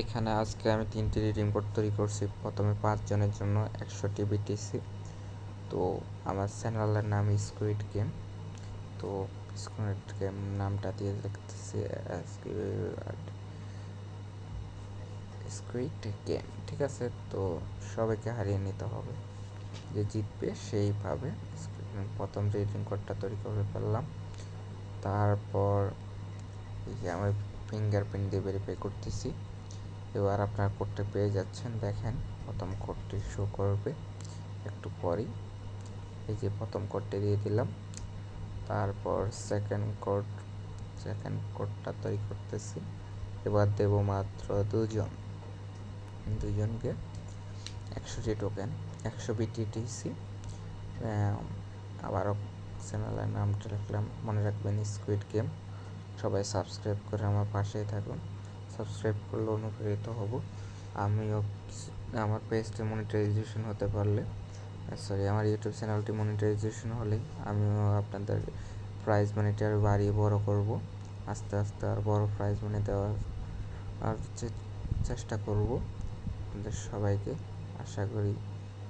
এখানে আজকে আমি 3টি রিডিম কোড তৈরি করছি। প্রথমে 5 জনের জন্য 100টি বিটিসি। তো আমার চ্যানেলের নাম স্কুইড গেম। তো স্কুইড গেম নামটা দিয়ে লিখতেছি স্কুইড গেম, ঠিক আছে। তো সবাইকে হারিয়ে নিতে হবে, যে জিতবে সেই পাবে। প্রথম রিডিম কোডটা তৈরি করে ফেললাম। তারপর এই যে আমি ফিঙ্গারপ্রিন্ট দিয়ে ভেরিফাই করতেছি। এবার আপনার কোডটা পেয়ে যাচ্ছেন, দেখেন প্রথম কোডটি শো করবে একটু পরেই। এই যে প্রথম কোডটি দিয়ে দিলাম। তারপর সেকেন্ড কোডটা তৈরি করতেছি। এবার দেব মাত্র দুজনকে 100টি টোকেন, 100 বিটিটিসি। আবারও চ্যানেলের নামটা লিখলাম, মনে রাখবেন স্কুইড গেম। সবাই সাবস্ক্রাইব করে আমার পাশেই থাকুন। সাবস্ক্রাইব করলে অনুপ্রেরিত হব। আমিও আমার পেজটি মনিটাইজেশন হতে পারলে, আমার ইউটিউব চ্যানেলটি মনিটাইজেশন হলে আমিও আপনাদের প্রাইজ মানিটা আরও বাড়িয়ে বড় করব। আস্তে আস্তে আর বড় প্রাইজ মানি দেওয়ার চেষ্টা করব আপনাদের সবাইকে। আশা করি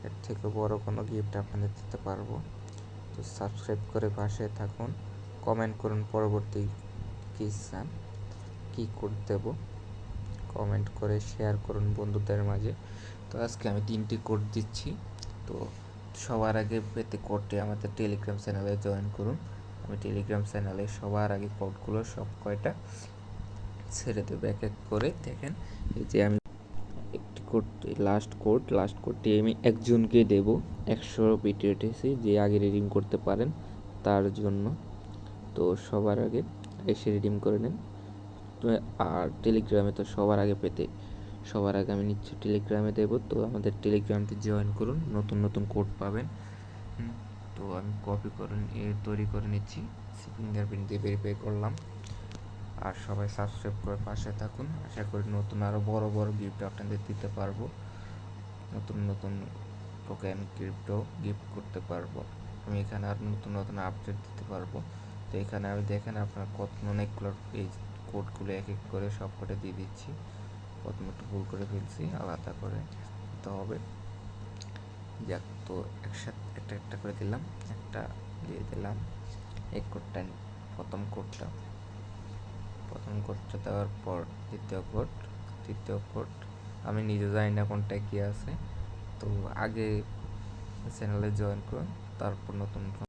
এর থেকে বড় কোনো গিফট আপনাদের দিতে পারবো। তো সাবস্ক্রাইব করে পাশে থাকুন, কমেন্ট করুন পরবর্তী কী চান, কী কোড দেব, কমেন্ট করে শেয়ার করুন বন্ধুদের মাঝে। তো আজকে আমি 3টি কোড দিচ্ছি। তো সবার আগে পেতে কোডটি আমাদের টেলিগ্রাম চ্যানেলে জয়েন করুন। আমি টেলিগ্রাম চ্যানেলে সবার আগে কোডগুলো সব কয়টা ছেড়ে দেবো এক এক করে। দেখেন এই যে আমি একটি কোড, লাস্ট কোডটি আমি একজনকে দেব 100 বিটিটিসি, যে আগে রিডিম করতে পারেন তার জন্য। তো সবার আগে এসে রিডিম করে নেন। তো আর টেলিগ্রামে তো সবার আগে আমি নিশ্চয়ই টেলিগ্রামে দেবো। তো আমাদের টেলিগ্রামটি জয়েন করুন, নতুন নতুন কোড পাবেন। তো আমি তৈরি করে নিচ্ছি, ফিঙ্গারপ্রিন্ট দিয়ে ভেরিফাই করলাম। আর সবাই সাবস্ক্রাইব করে পাশে থাকুন। আশা করি নতুন আরও বড় বড় গিফট আপনাদের দিতে পারবো, নতুন নতুন টোকেন ক্রিপ্টো গিফট করতে পারবো। আমি এখানে আর নতুন নতুন আপডেট দিতে পারবো। তো এখানে আমি দেখেন আপনার অনেকগুলো এই কোডগুলো এক এক করে সব কোডে দিয়ে দিচ্ছি। প্রথমে একটু ভুল করে ফেলছি, আলাদা করে দিতে হবে। যাক, তো একসাথে একটা একটা করে দিলাম। একটা দিয়ে দিলাম এই কোডটা, প্রথম কোডটা দেওয়ার পর তৃতীয় কোড আমি নিজে জানি না কোনটা কি আছে। তো আগে চ্যানেলে জয়েন করুন, তারপর নতুন